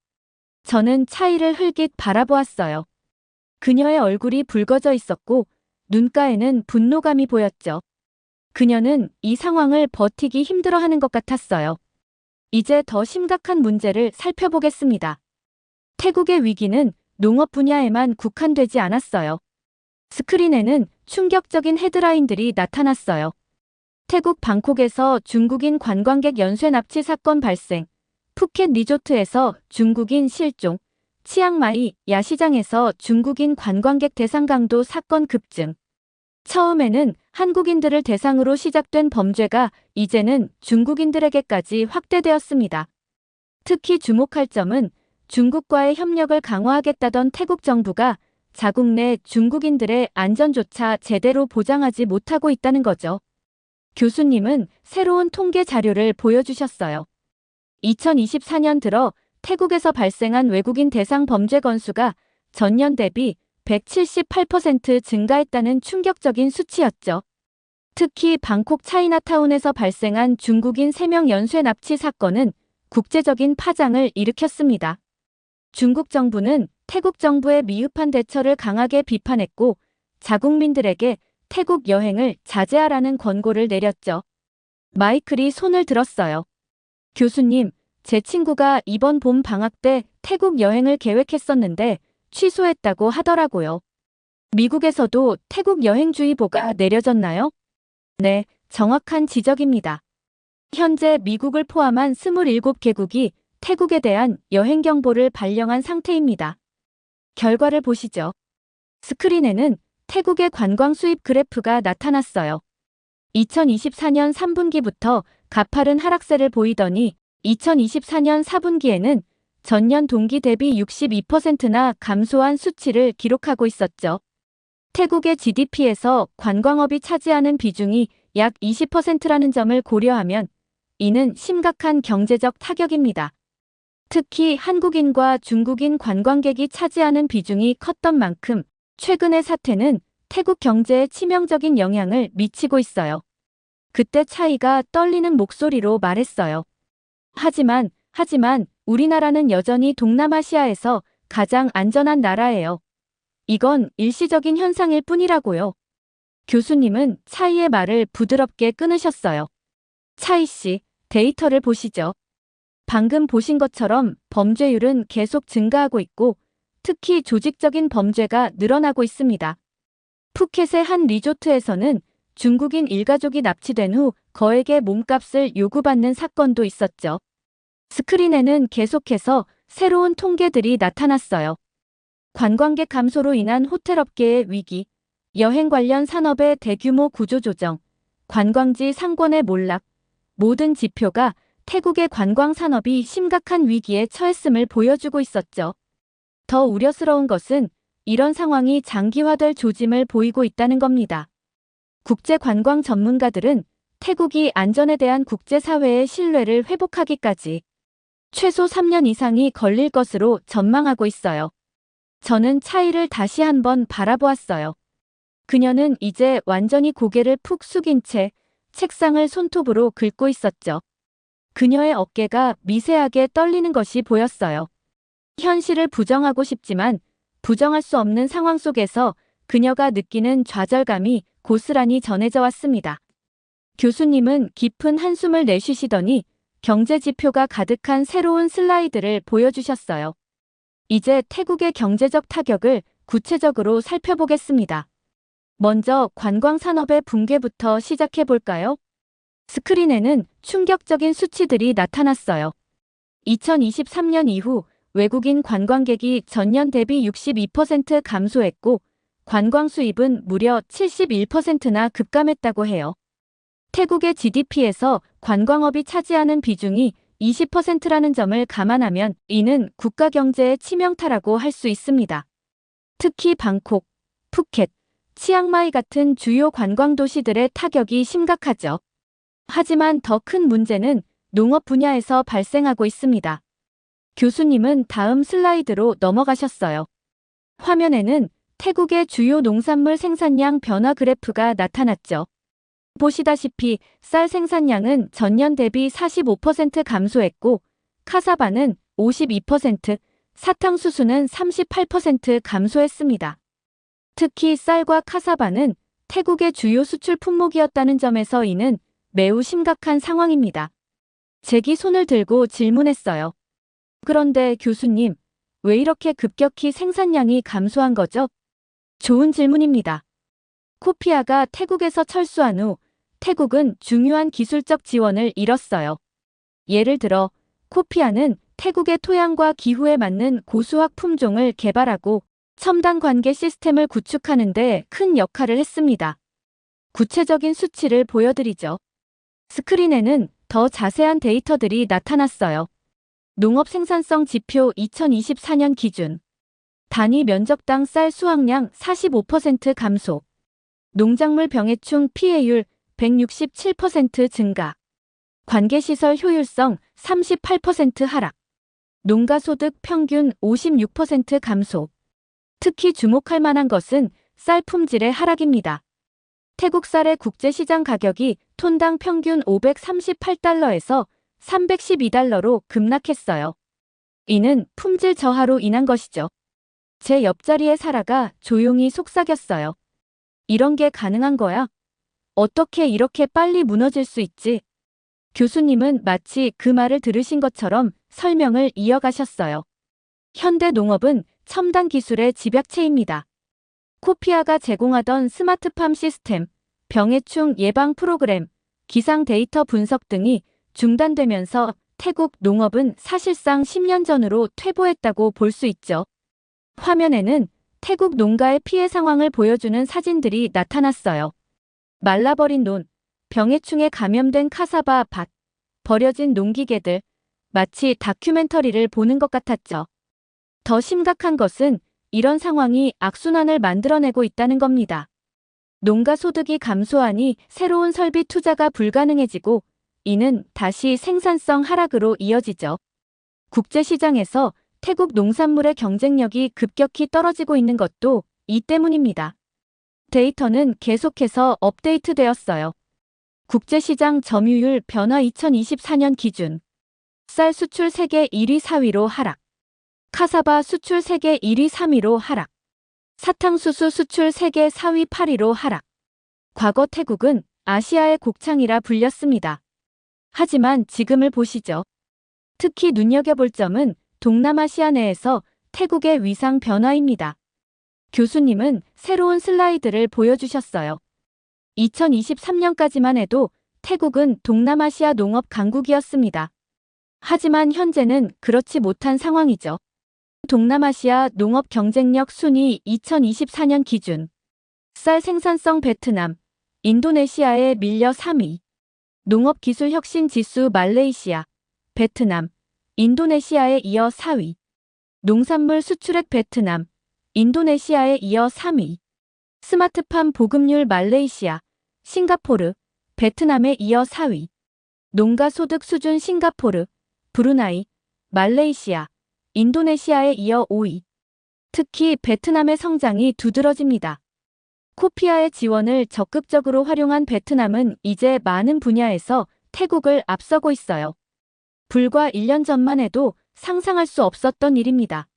저는 차이를 흘깃 바라보았어요. 그녀의 얼굴이 붉어져 있었고 눈가에는 분노감이 보였죠. 그녀는 이 상황을 버티기 힘들어하는 것 같았어요. 이제 더 심각한 문제를 살펴보겠습니다. 태국의 위기는 농업 분야에만 국한되지 않았어요. 스크린에는 충격적인 헤드라인들이 나타났어요. 태국 방콕에서 중국인 관광객 연쇄 납치 사건 발생, 푸켓 리조트에서 중국인 실종, 치앙마이 야시장에서 중국인 관광객 대상 강도 사건 급증. 처음에는 한국인들을 대상으로 시작된 범죄가 이제는 중국인들에게까지 확대되었습니다. 특히 주목할 점은 중국과의 협력을 강화하겠다던 태국 정부가 자국 내 중국인들의 안전조차 제대로 보장하지 못하고 있다는 거죠. 교수님은 새로운 통계 자료를 보여주셨어요. 2024년 들어 태국에서 발생한 외국인 대상 범죄 건수가 전년 대비 178% 증가했다는 충격적인 수치였죠. 특히 방콕 차이나타운에서 발생한 중국인 3명 연쇄 납치 사건은 국제적인 파장을 일으켰습니다. 중국 정부는 태국 정부의 미흡한 대처를 강하게 비판했고 자국민들에게 태국 여행을 자제하라는 권고를 내렸죠. 마이클이 손을 들었어요. 교수님, 제 친구가 이번 봄 방학 때 태국 여행을 계획했었는데 취소했다고 하더라고요. 미국에서도 태국 여행주의보가 내려졌나요? 네, 정확한 지적입니다. 현재 미국을 포함한 27개국이 태국에 대한 여행 경보를 발령한 상태입니다. 결과를 보시죠. 스크린에는 태국의 관광 수입 그래프가 나타났어요. 2024년 3분기부터 가파른 하락세를 보이더니 2024년 4분기에는 전년 동기 대비 62%나 감소한 수치를 기록하고 있었죠. 태국의 GDP에서 관광업이 차지하는 비중이 약 20%라는 점을 고려하면 이는 심각한 경제적 타격입니다. 특히 한국인과 중국인 관광객이 차지하는 비중이 컸던 만큼 최근의 사태는 태국 경제에 치명적인 영향을 미치고 있어요. 그때 차이가 떨리는 목소리로 말했어요. 하지만 우리나라는 여전히 동남아시아에서 가장 안전한 나라예요. 이건 일시적인 현상일 뿐이라고요. 교수님은 차이의 말을 부드럽게 끊으셨어요. 차이 씨, 데이터를 보시죠. 방금 보신 것처럼 범죄율은 계속 증가하고 있고 특히 조직적인 범죄가 늘어나고 있습니다. 푸켓의 한 리조트에서는 중국인 일가족이 납치된 후 거액의 몸값을 요구받는 사건도 있었죠. 스크린에는 계속해서 새로운 통계들이 나타났어요. 관광객 감소로 인한 호텔업계의 위기, 여행 관련 산업의 대규모 구조조정, 관광지 상권의 몰락, 모든 지표가 태국의 관광 산업이 심각한 위기에 처했음을 보여주고 있었죠. 더 우려스러운 것은 이런 상황이 장기화될 조짐을 보이고 있다는 겁니다. 국제 관광 전문가들은 태국이 안전에 대한 국제사회의 신뢰를 회복하기까지 최소 3년 이상이 걸릴 것으로 전망하고 있어요. 저는 차이를 다시 한번 바라보았어요. 그녀는 이제 완전히 고개를 푹 숙인 채 책상을 손톱으로 긁고 있었죠. 그녀의 어깨가 미세하게 떨리는 것이 보였어요. 현실을 부정하고 싶지만 부정할 수 없는 상황 속에서 그녀가 느끼는 좌절감이 고스란히 전해져 왔습니다. 교수님은 깊은 한숨을 내쉬시더니 경제 지표가 가득한 새로운 슬라이드를 보여주셨어요. 이제 태국의 경제적 타격을 구체적으로 살펴보겠습니다. 먼저 관광 산업의 붕괴부터 시작해 볼까요? 스크린에는 충격적인 수치들이 나타났어요. 2023년 이후 외국인 관광객이 전년 대비 62% 감소했고 관광 수입은 무려 71%나 급감했다고 해요. 태국의 GDP에서 관광업이 차지하는 비중이 20%라는 점을 감안하면 이는 국가 경제의 치명타라고 할 수 있습니다. 특히 방콕, 푸켓, 치앙마이 같은 주요 관광 도시들의 타격이 심각하죠. 하지만 더 큰 문제는 농업 분야에서 발생하고 있습니다. 교수님은 다음 슬라이드로 넘어가셨어요. 화면에는 태국의 주요 농산물 생산량 변화 그래프가 나타났죠. 보시다시피 쌀 생산량은 전년 대비 45% 감소했고 카사바는 52%, 사탕수수는 38% 감소했습니다. 특히 쌀과 카사바는 태국의 주요 수출 품목이었다는 점에서 이는 매우 심각한 상황입니다. 잭이 손을 들고 질문했어요. 그런데 교수님, 왜 이렇게 급격히 생산량이 감소한 거죠? 좋은 질문입니다. 코피아가 태국에서 철수한 후 태국은 중요한 기술적 지원을 잃었어요. 예를 들어 코피아는 태국의 토양과 기후에 맞는 고수학 품종을 개발하고 첨단 관계 시스템을 구축하는 데 큰 역할을 했습니다. 구체적인 수치를 보여드리죠. 스크린에는 더 자세한 데이터들이 나타났어요. 농업 생산성 지표 2024년 기준. 단위 면적당 쌀 수확량 45% 감소. 농작물 병해충 피해율 167% 증가. 관계시설 효율성 38% 하락. 농가소득 평균 56% 감소. 특히 주목할 만한 것은 쌀 품질의 하락입니다. 태국 쌀의 국제시장 가격이 톤당 평균 538달러에서 312달러로 급락했어요. 이는 품질 저하로 인한 것이죠. 제 옆자리의 사라가 조용히 속삭였어요. 이런 게 가능한 거야? 어떻게 이렇게 빨리 무너질 수 있지? 교수님은 마치 그 말을 들으신 것처럼 설명을 이어가셨어요. 현대 농업은 첨단 기술의 집약체입니다. 코피아가 제공하던 스마트팜 시스템, 병해충 예방 프로그램, 기상 데이터 분석 등이 중단되면서 태국 농업은 사실상 10년 전으로 퇴보했다고 볼 수 있죠. 화면에는 태국 농가의 피해 상황을 보여주는 사진들이 나타났어요. 말라버린 논, 병해충에 감염된 카사바 밭, 버려진 농기계들, 마치 다큐멘터리를 보는 것 같았죠. 더 심각한 것은 이런 상황이 악순환을 만들어내고 있다는 겁니다. 농가 소득이 감소하니 새로운 설비 투자가 불가능해지고 이는 다시 생산성 하락으로 이어지죠. 국제시장에서 태국 농산물의 경쟁력이 급격히 떨어지고 있는 것도 이 때문입니다. 데이터는 계속해서 업데이트되었어요. 국제시장 점유율 변화 2024년 기준. 쌀 수출 세계 1위 4위로 하락. 카사바 수출 세계 1위 3위로 하락. 사탕수수 수출 세계 4위 8위로 하락. 과거 태국은 아시아의 곡창이라 불렸습니다. 하지만 지금을 보시죠. 특히 눈여겨볼 점은 동남아시아 내에서 태국의 위상 변화입니다. 교수님은 새로운 슬라이드를 보여주셨어요. 2023년까지만 해도 태국은 동남아시아 농업 강국이었습니다. 하지만 현재는 그렇지 못한 상황이죠. 동남아시아 농업 경쟁력 순위 2024년 기준. 쌀 생산성 베트남, 인도네시아에 밀려 3위. 농업 기술 혁신 지수 말레이시아, 베트남, 인도네시아에 이어 4위. 농산물 수출액 베트남, 인도네시아에 이어 3위. 스마트팜 보급률 말레이시아, 싱가포르, 베트남에 이어 4위. 농가 소득 수준 싱가포르, 브루나이, 말레이시아, 인도네시아에 이어 5위. 특히 베트남의 성장이 두드러집니다. 코피아의 지원을 적극적으로 활용한 베트남은 이제 많은 분야에서 태국을 앞서고 있어요. 불과 1년 전만 해도 상상할 수 없었던 일입니다.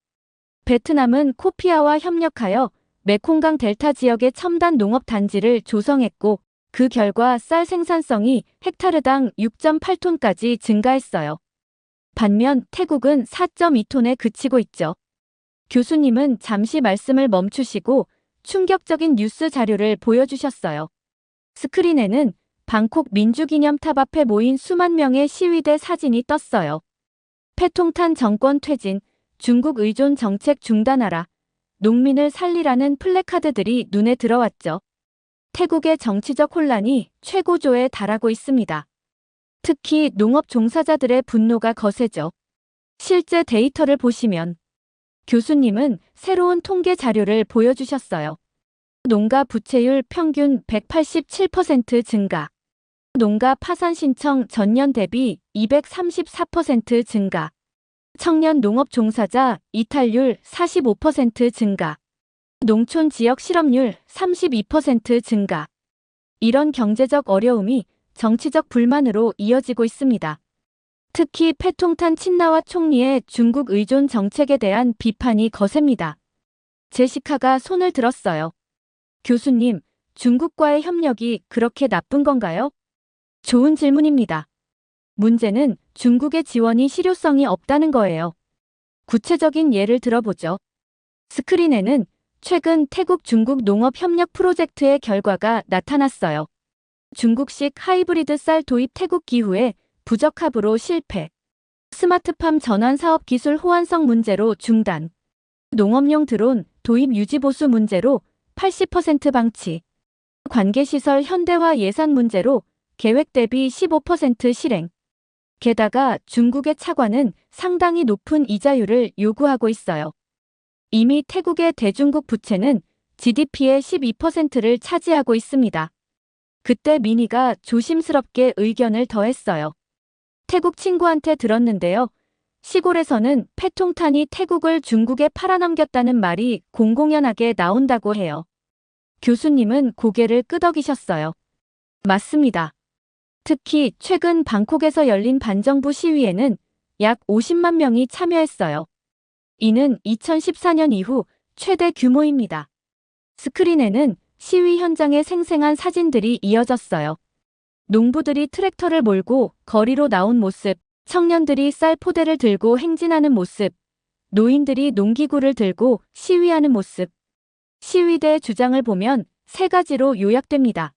베트남은 코피아와 협력하여 메콩강 델타 지역의 첨단 농업 단지를 조성했고 그 결과 쌀 생산성이 헥타르당 6.8톤까지 증가했어요. 반면 태국은 4.2톤에 그치고 있죠. 교수님은 잠시 말씀을 멈추시고 충격적인 뉴스 자료를 보여주셨어요. 스크린에는 방콕 민주기념탑 앞에 모인 수만 명의 시위대 사진이 떴어요. 패통탄 정권 퇴진, 중국 의존 정책 중단하라, 농민을 살리라는 플래카드들이 눈에 들어왔죠. 태국의 정치적 혼란이 최고조에 달하고 있습니다. 특히 농업 종사자들의 분노가 거세죠. 실제 데이터를 보시면 교수님은 새로운 통계 자료를 보여주셨어요. 농가 부채율 평균 187% 증가. 농가 파산 신청 전년 대비 234% 증가. 청년 농업 종사자 이탈률 45% 증가. 농촌 지역 실업률 32% 증가. 이런 경제적 어려움이 정치적 불만으로 이어지고 있습니다. 특히 패통탄 친나와 총리의 중국 의존 정책에 대한 비판이 거셉니다. 제시카가 손을 들었어요. 교수님, 중국과의 협력이 그렇게 나쁜 건가요? 좋은 질문입니다. 문제는 중국의 지원이 실효성이 없다는 거예요. 구체적인 예를 들어보죠. 스크린에는 최근 태국 중국 농업 협력 프로젝트의 결과가 나타났어요. 중국식 하이브리드 쌀 도입 태국 기후에 부적합으로 실패. 스마트팜 전환 사업 기술 호환성 문제로 중단. 농업용 드론 도입 유지 보수 문제로 80% 방치. 관계시설 현대화 예산 문제로 계획 대비 15% 실행. 게다가 중국의 차관은 상당히 높은 이자율을 요구하고 있어요. 이미 태국의 대중국 부채는 GDP의 12%를 차지하고 있습니다. 그때 미니가 조심스럽게 의견을 더했어요. 태국 친구한테 들었는데요. 시골에서는 패통탄이 태국을 중국에 팔아넘겼다는 말이 공공연하게 나온다고 해요. 교수님은 고개를 끄덕이셨어요. 맞습니다. 특히 최근 방콕에서 열린 반정부 시위에는 약 50만 명이 참여했어요. 이는 2014년 이후 최대 규모입니다. 스크린에는 시위 현장의 생생한 사진들이 이어졌어요. 농부들이 트랙터를 몰고 거리로 나온 모습, 청년들이 쌀 포대를 들고 행진하는 모습, 노인들이 농기구를 들고 시위하는 모습. 시위대의 주장을 보면 세 가지로 요약됩니다.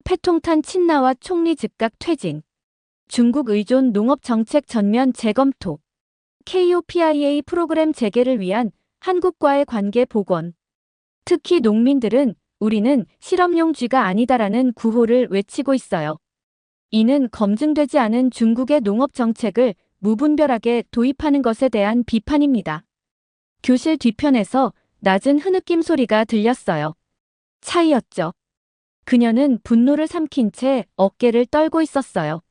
패통탄 친나와 총리 즉각 퇴진, 중국 의존 농업 정책 전면 재검토, KOPIA 프로그램 재개를 위한 한국과의 관계 복원. 특히 농민들은 우리는 실험용 쥐가 아니다라는 구호를 외치고 있어요. 이는 검증되지 않은 중국의 농업 정책을 무분별하게 도입하는 것에 대한 비판입니다. 교실 뒤편에서 낮은 흐느낌 소리가 들렸어요. 차이였죠. 그녀는 분노를 삼킨 채 어깨를 떨고 있었어요.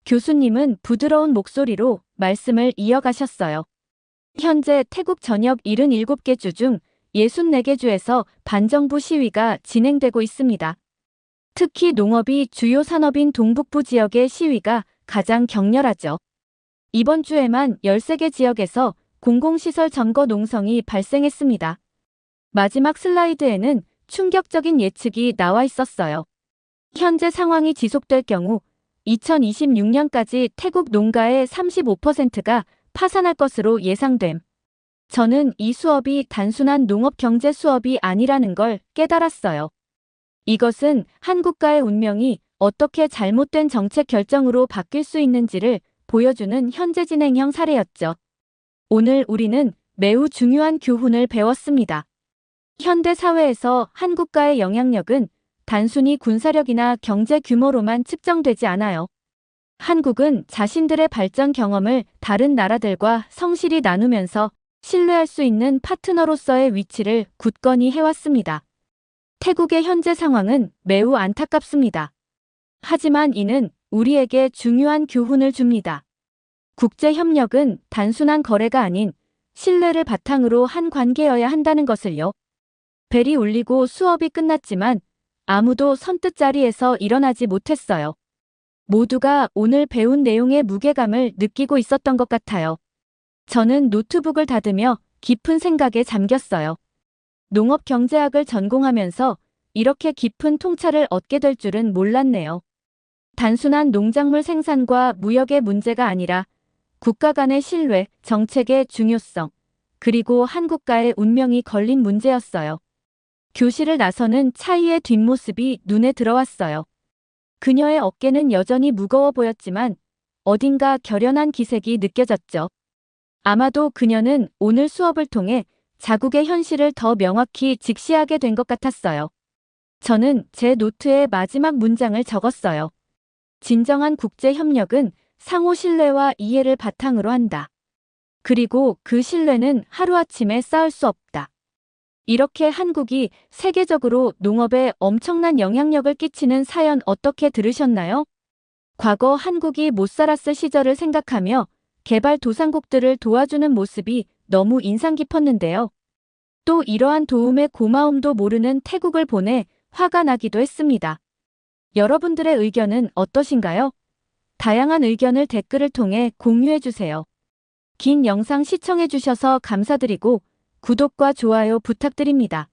교수님은 부드러운 목소리로 말씀을 이어가셨어요. 현재 태국 전역 77개 주 중 64개 주에서 반정부 시위가 진행되고 있습니다. 특히 농업이 주요 산업인 동북부 지역의 시위가 가장 격렬하죠. 이번 주에만 13개 지역에서 공공시설 점거 농성이 발생했습니다. 마지막 슬라이드에는 충격적인 예측이 나와 있었어요. 현재 상황이 지속될 경우 2026년까지 태국 농가의 35%가 파산할 것으로 예상됨. 저는 이 수업이 단순한 농업 경제 수업이 아니라는 걸 깨달았어요. 이것은 한국가의 운명이 어떻게 잘못된 정책 결정으로 바뀔 수 있는지를 보여주는 현재 진행형 사례였죠. 오늘 우리는 매우 중요한 교훈을 배웠습니다. 현대 사회에서 한국가의 영향력은 단순히 군사력이나 경제 규모로만 측정되지 않아요. 한국은 자신들의 발전 경험을 다른 나라들과 성실히 나누면서 신뢰할 수 있는 파트너로서의 위치를 굳건히 해왔습니다. 태국의 현재 상황은 매우 안타깝습니다. 하지만 이는 우리에게 중요한 교훈을 줍니다. 국제협력은 단순한 거래가 아닌 신뢰를 바탕으로 한 관계여야 한다는 것을요. 벨이 울리고 수업이 끝났지만 아무도 선뜻 자리에서 일어나지 못했어요. 모두가 오늘 배운 내용의 무게감을 느끼고 있었던 것 같아요. 저는 노트북을 닫으며 깊은 생각에 잠겼어요. 농업경제학을 전공하면서 이렇게 깊은 통찰을 얻게 될 줄은 몰랐네요. 단순한 농작물 생산과 무역의 문제가 아니라 국가 간의 신뢰, 정책의 중요성, 그리고 한 국가의 운명이 걸린 문제였어요. 교실을 나서는 차이의 뒷모습이 눈에 들어왔어요. 그녀의 어깨는 여전히 무거워 보였지만 어딘가 결연한 기색이 느껴졌죠. 아마도 그녀는 오늘 수업을 통해 자국의 현실을 더 명확히 직시하게 된 것 같았어요. 저는 제 노트에 마지막 문장을 적었어요. 진정한 국제협력은 상호 신뢰와 이해를 바탕으로 한다. 그리고 그 신뢰는 하루아침에 쌓을 수 없다. 이렇게 한국이 세계적으로 농업에 엄청난 영향력을 끼치는 사연 어떻게 들으셨나요? 과거 한국이 못 살았을 시절을 생각하며 개발도상국들을 도와주는 모습이 너무 인상 깊었는데요. 또 이러한 도움의 고마움도 모르는 태국을 보내 화가 나기도 했습니다. 여러분들의 의견은 어떠신가요? 다양한 의견을 댓글을 통해 공유해주세요. 긴 영상 시청해주셔서 감사드리고 구독과 좋아요 부탁드립니다.